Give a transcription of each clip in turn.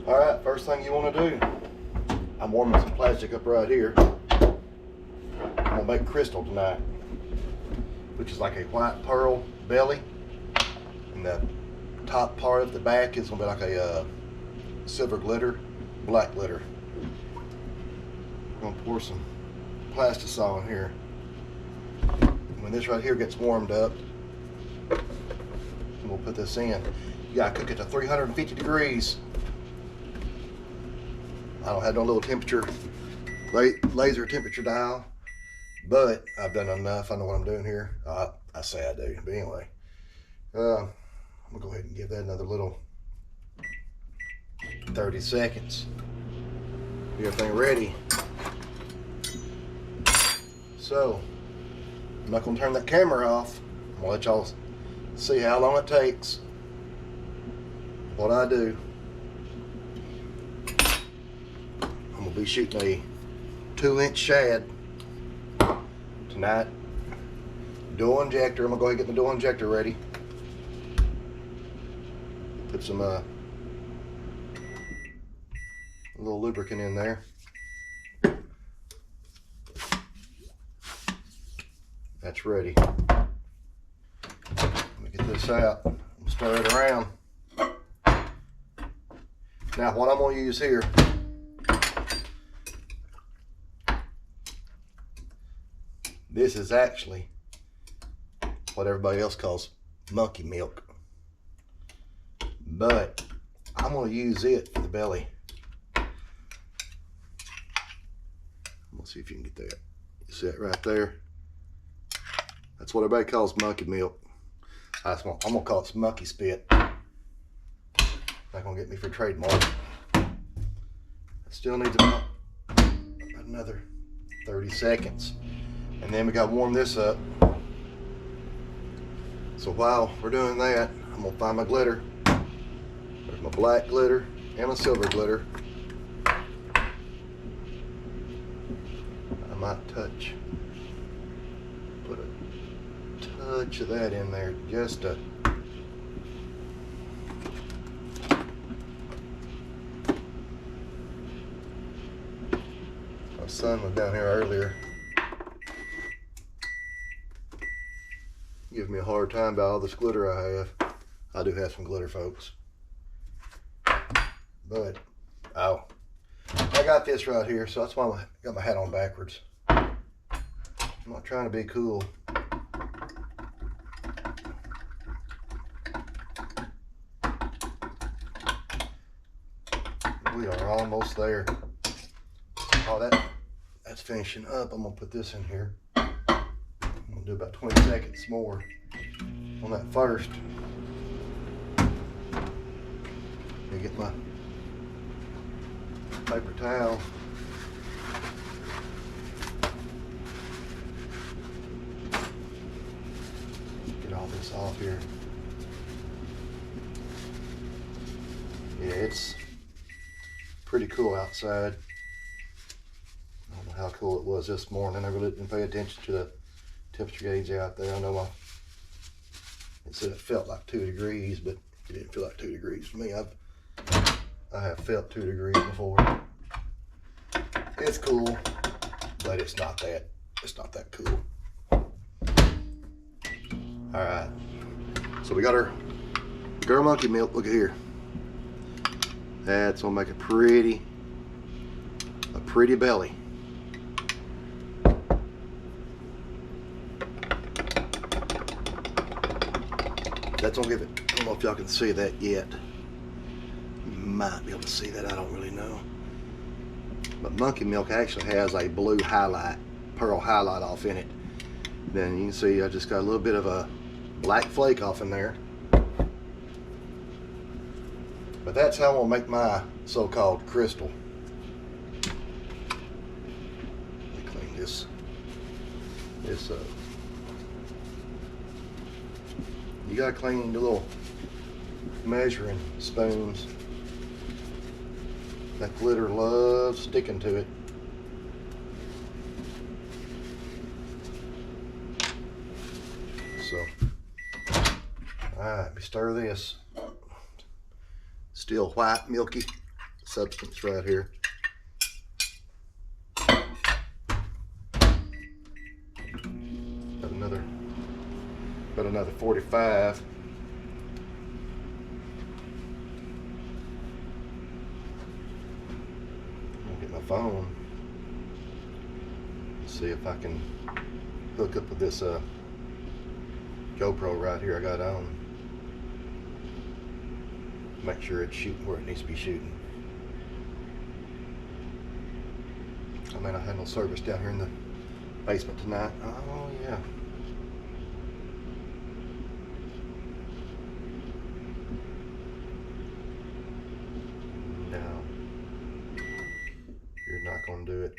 All right, first thing you want to do, I'm warming some plastic up right here. I'm gonna make crystal tonight, which is like a white pearl belly, and the top part of the back is gonna be like a silver glitter, black glitter. I'm gonna pour some plastisol in here. When this right here gets warmed up, we'll put this in. You gotta cook it to 350 degrees. I don't have no little temperature, laser temperature dial, but I've done enough. I know what I'm doing here. I say I do, but anyway. I'm gonna go ahead and give that another little 30 seconds. Get everything ready. So, I'm not gonna turn that camera off. I'm gonna let y'all see how long it takes. What I do. I'm gonna be shooting a 2-inch shad tonight. Dual injector. I'm gonna go ahead and get the dual injector ready. Put some a little lubricant in there. That's ready. Let me get this out and stir it around. Now what I'm going to use here, this is actually what everybody else calls monkey milk, but I'm going to use it for the belly. Let's see if you can get that. You see it right there? That's what everybody calls monkey milk. I'm gonna call it some monkey spit. Not gonna get me for trademark. It still needs about another 30 seconds. And then we gotta warm this up. So while we're doing that, I'm gonna find my glitter. There's my black glitter and my silver glitter. I might put a touch of that in there just to my son was down here earlier giving me a hard time about all this glitter I have. I do have some glitter, folks, but I got this right here, so that's why I got my hat on backwards. I'm not trying to be cool. We are almost there. Oh, that's finishing up. I'm gonna put this in here. I'm gonna do about 20 seconds more on that first. Let me get my paper towel. Get all this off here. Yeah, it's pretty cool outside. I don't know how cool it was this morning. I really didn't pay attention to the temperature gauge out there. I know it said it felt like 2 degrees, but it didn't feel like 2 degrees for me. I have felt 2 degrees before. It's cool, but it's not that cool. All right, so we got our girl monkey milk. Look at here. That's gonna make a pretty belly. That's gonna give it, I don't know if y'all can see that yet. You might be able to see that, I don't really know. But monkey milk actually has a blue highlight, pearl highlight off in it. Then you can see I just got a little bit of a black flake off in there. But that's how I'm gonna make my so-called crystal. Let me clean this up. You gotta clean the little measuring spoons. That glitter loves sticking to it. So, all right, we stir this. Still white, milky, substance right here. Got another 45. I'm gonna get my phone. See if I can hook up with this GoPro right here I got on. Make sure it's shooting where it needs to be shooting. I mean, I had no service down here in the basement tonight. Oh yeah. No, you're not gonna do it.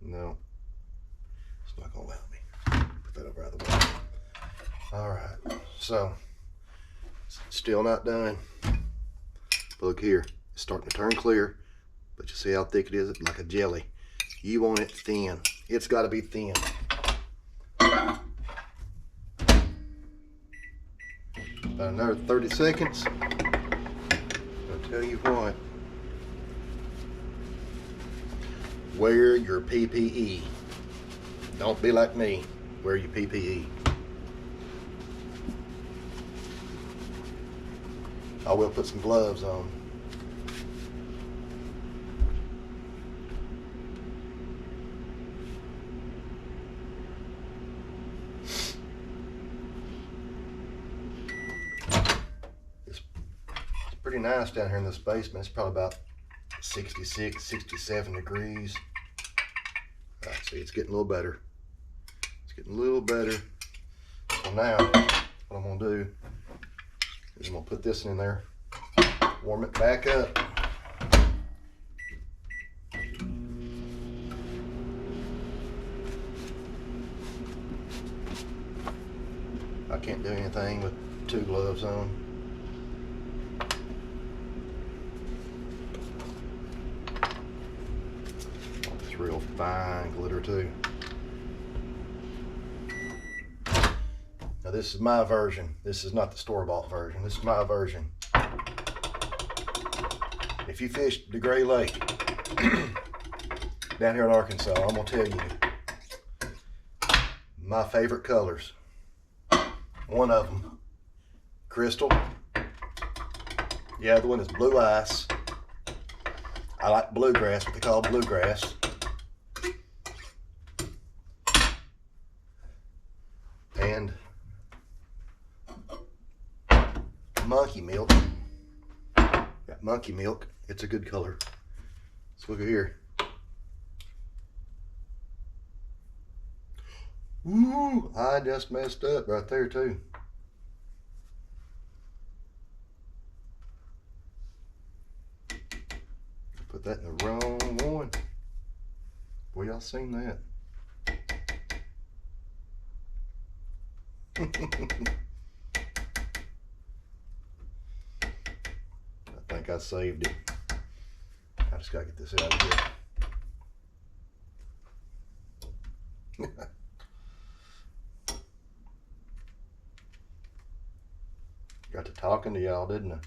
No, it's not gonna allow me. Put that over out of the way. All right, so still not done. Look here, it's starting to turn clear, but you see how thick it is? It's like a jelly. You want it thin. It's got to be thin. About another 30 seconds. I'll tell you what. Wear your PPE. Don't be like me. Wear your PPE. I will put some gloves on. It's pretty nice down here in this basement. It's probably about 66, 67 degrees. All right, see, it's getting a little better. It's getting a little better. So now, what I'm gonna do is I'm gonna put this in there, warm it back up. I can't do anything with 2 gloves on. It's real fine glitter too. Now this is my version. This is not the store-bought version. This is my version. If you fish the Gray Lake down here in Arkansas, I'm gonna tell you my favorite colors. One of them, crystal. The other one is blue ice. I like bluegrass, what they call bluegrass. And monkey milk. Got monkey milk. It's a good color. Let's look at here. Ooh, I just messed up right there too. Put that in the wrong one. Boy, y'all seen that? I think I saved it. I just gotta get this out of here. Got to talking to y'all, didn't I?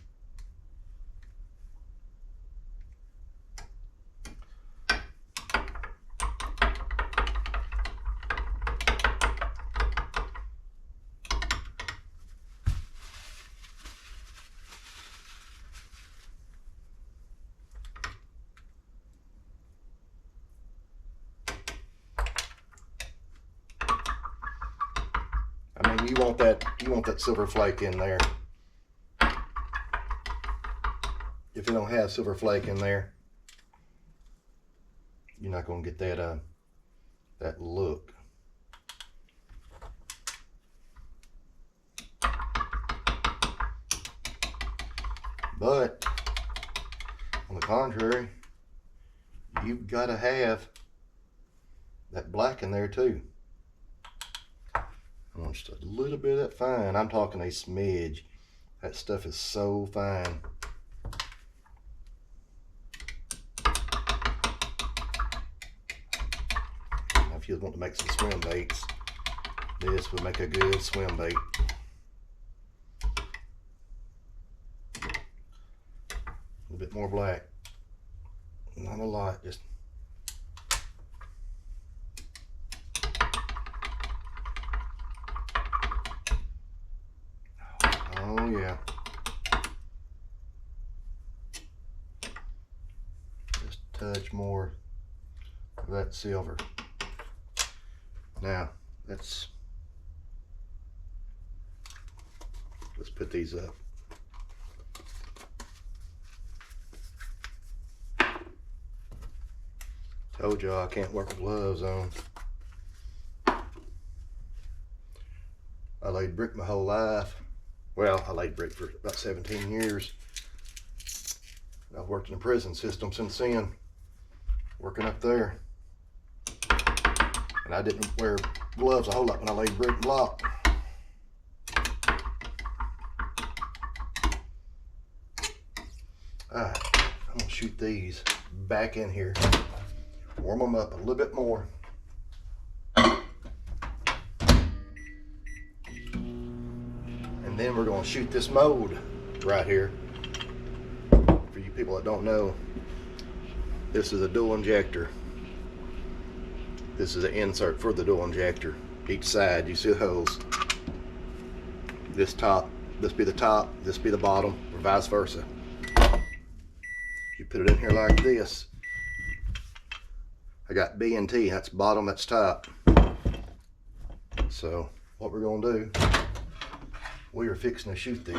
I mean, you want that silver flake in there. If you don't have silver flake in there, you're not going to get that look. But on the contrary, you've got to have that black in there too. I want just a little bit of that fine. I'm talking a smidge. That stuff is so fine. Now, if you want to make some swim baits, This would make a good swim bait. A little bit more black. Not a lot, just oh yeah. Just a touch more of that silver. Now let's put these up. Told y'all I can't work with gloves on. I laid brick my whole life. Well, I laid brick for about 17 years. I've worked in the prison system since then, working up there. And I didn't wear gloves a whole lot when I laid brick and block. Alright, I'm gonna shoot these back in here. Warm them up a little bit more. And then we're gonna shoot this mold right here. For you people that don't know, this is a dual injector. This is an insert for the dual injector. Each side, you see the holes. This be the top, this be the bottom, or vice versa. You put it in here like this. I got B and T, that's bottom, that's top. So what we're gonna do, we are fixing to shoot these.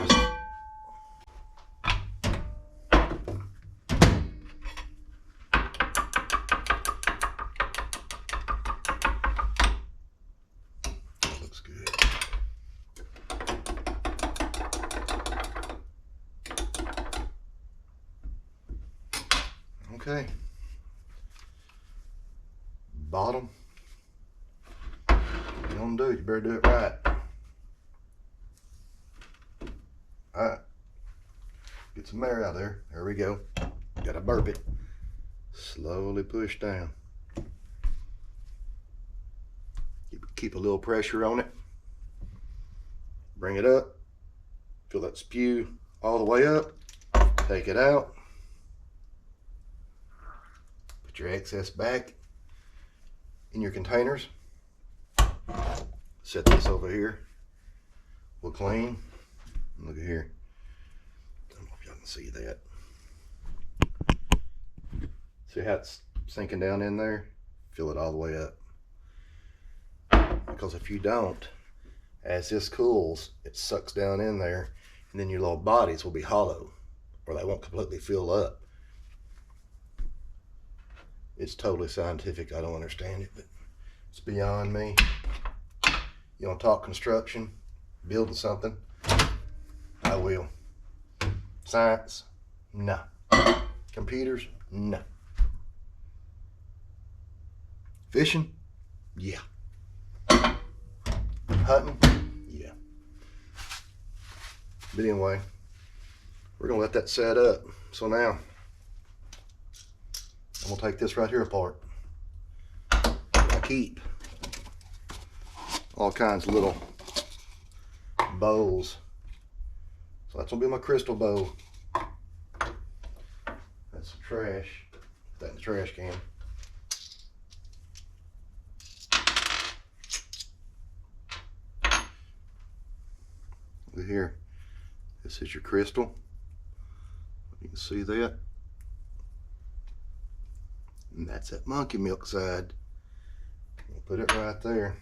That looks good. Okay. Bottom. What you gonna do? You better do it right. Alright. Get some air out there. There we go. Gotta burp it. Slowly push down. Keep a little pressure on it. Bring it up. Feel that spew all the way up. Take it out. Put your excess back in your containers. Set this over here. We'll clean. Look at here. I don't know if y'all can see that. See how it's sinking down in there? Fill it all the way up. Because if you don't, as this cools, it sucks down in there, and then your little bodies will be hollow, or they won't completely fill up. It's totally scientific. I don't understand it, but it's beyond me. You want to talk construction, building something? I will. Science? No. Computers? No. Fishing? Yeah. Hunting? Yeah. But anyway, we're gonna let that set up. So now, I'm gonna take this right here apart. I keep all kinds of little bowls. So that's gonna be my crystal bowl. That's the trash. Put that in the trash can. Look here. This is your crystal. You can see that. And that's that monkey milk side. We'll put it right there.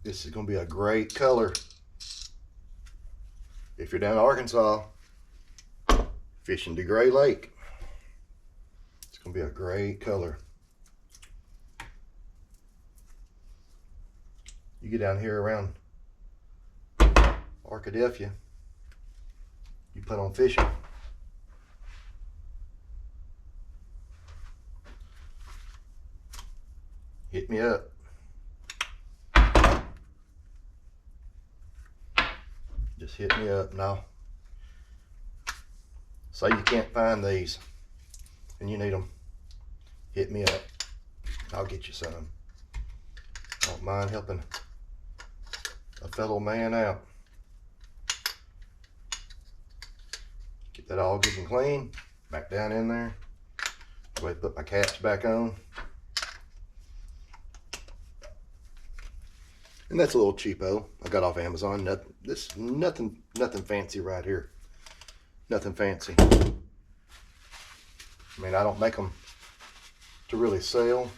This is going to be a great color. If you're down in Arkansas, fishing the Gray Lake, it's going to be a great color. You get down here around Arkadelphia, you put on fishing. Hit me up. Just hit me up now. Say you can't find these and you need them, hit me up. I'll get you some. Don't mind helping a fellow man out. Get that all good and clean. Back down in there. Go ahead and put my caps back on. And that's a little cheapo. I got off Amazon. Nothing fancy right here. Nothing fancy. I mean, I don't make them to really sell.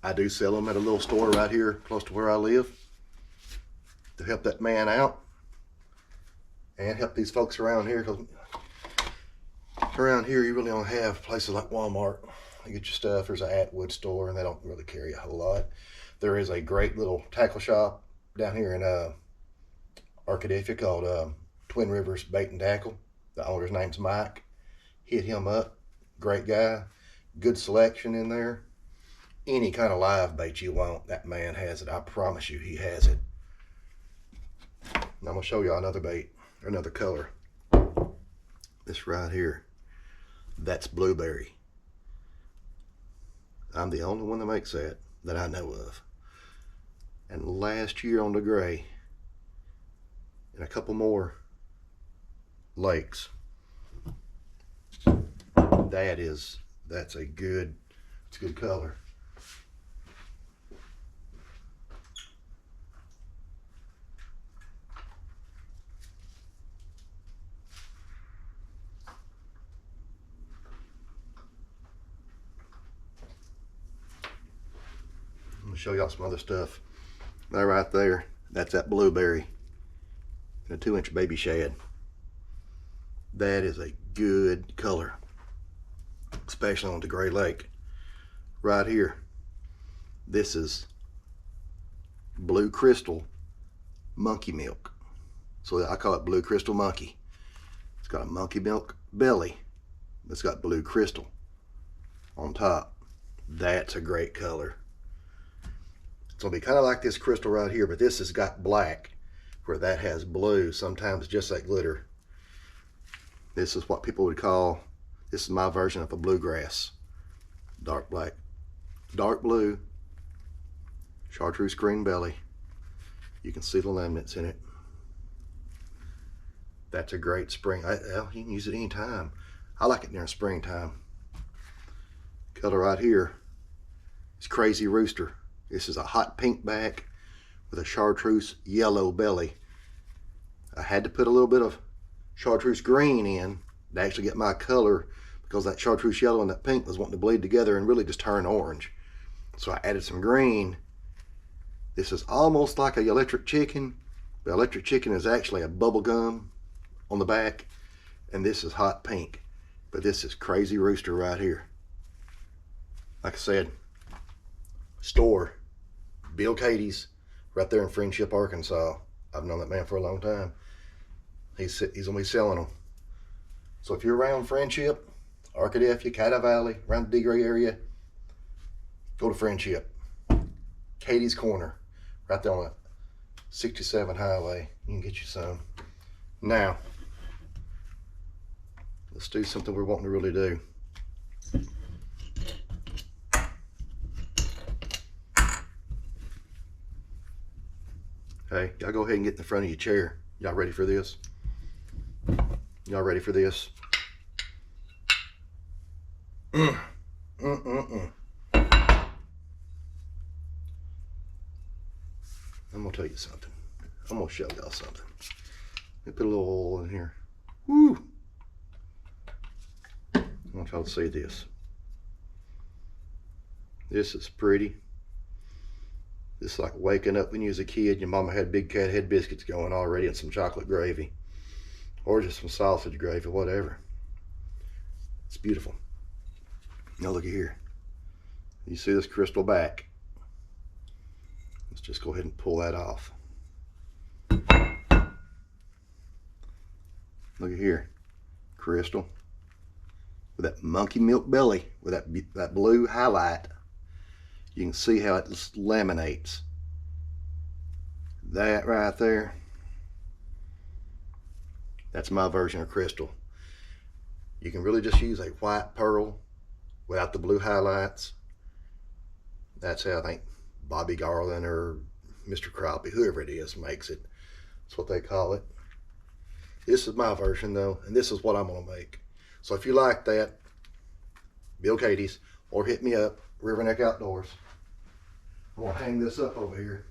I do sell them at a little store right here close to where I live to help that man out and help these folks around here, because around here you really don't have places like Walmart. You get your stuff. There's an Atwood store and they don't really carry a whole lot. There is a great little tackle shop down here in Arkadelphia called Twin Rivers Bait and Tackle. The owner's name's Mike. Hit him up. Great guy. Good selection in there. Any kind of live bait you want, that man has it. I promise you, he has it. And I'm going to show y'all another bait, or another color. This right here. That's blueberry. I'm the only one that makes that I know of. And last year on the gray, and a couple more lakes, that's a good color. I'm gonna show y'all some other stuff. That right there, that's that blueberry and a 2-inch baby shad. That is a good color, especially on the Gray Lake. Right here, this is blue crystal monkey milk. So I call it blue crystal monkey. It's got a monkey milk belly. It's got blue crystal on top. That's a great color. It's gonna be kind of like this crystal right here, but this has got black, where that has blue, sometimes just like glitter. This is what people would call, this is my version of a bluegrass. Dark black, dark blue, chartreuse green belly. You can see the laminates in it. That's a great spring. You can use it anytime. I like it during springtime. Color right here is Crazy Rooster. This is a hot pink back with a chartreuse yellow belly. I had to put a little bit of chartreuse green in to actually get my color, because that chartreuse yellow and that pink was wanting to bleed together and really just turn orange. So I added some green. This is almost like a electric chicken. The electric chicken is actually a bubble gum on the back, and this is hot pink. But this is Crazy Rooster right here. Like I said, store Bill Katie's right there in Friendship, Arkansas. I've known that man for a long time. He's gonna be selling them. So if you're around Friendship, Arkadelphia, Caddo Valley, around the D-Gray area, go to Friendship. Katie's Corner, right there on the 67 highway. You can get you some. Now, let's do something we're wanting to really do. Hey, y'all go ahead and get in the front of your chair. Y'all ready for this? Y'all ready for this? I'm gonna tell you something. I'm gonna show y'all something. Let me put a little oil in here. Woo! I want y'all to see this. This is pretty. This is like waking up when you was a kid. Your mama had big cat head biscuits going already and some chocolate gravy. Or just some sausage gravy, whatever. It's beautiful. Now look at here. You see this crystal back? Let's just go ahead and pull that off. Look at here. Crystal. With that monkey milk belly, with that blue highlight. You can see how it laminates. That right there, that's my version of crystal. You can really just use a white pearl without the blue highlights. That's how I think Bobby Garland or Mr. Crappie, whoever it is, makes it. That's what they call it. This is my version though, and this is what I'm gonna make. So if you like that, Bill Katie's, or hit me up, Riverneck Outdoors. I'm gonna hang this up over here.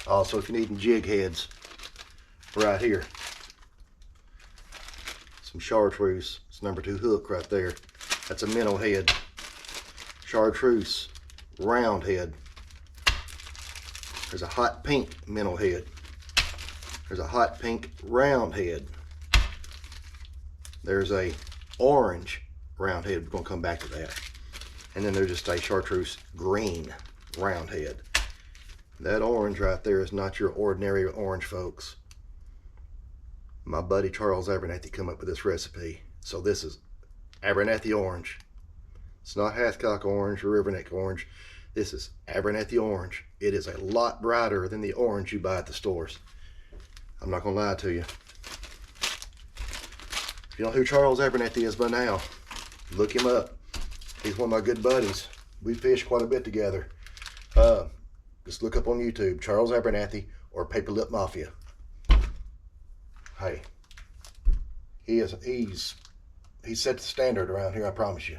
Also, if you're needing jig heads, right here. Some chartreuse. It's #2 hook right there. That's a minnow head. Chartreuse, round head. There's a hot pink minnow head. There's a hot pink round head. There's a orange round head. We're gonna come back to that. And then there's just a chartreuse green round head. That orange right there is not your ordinary orange, folks. My buddy Charles Abernathy come up with this recipe. So this is Abernathy orange. It's not Hathcock orange or Riverneck orange. This is Abernathy orange. It is a lot brighter than the orange you buy at the stores. I'm not gonna lie to you. If you know who Charles Abernathy is by now, look him up. He's one of my good buddies. We fish quite a bit together. Just look up on YouTube, Charles Abernathy or Paper Lip Mafia. Hey, he's set the standard around here, I promise you.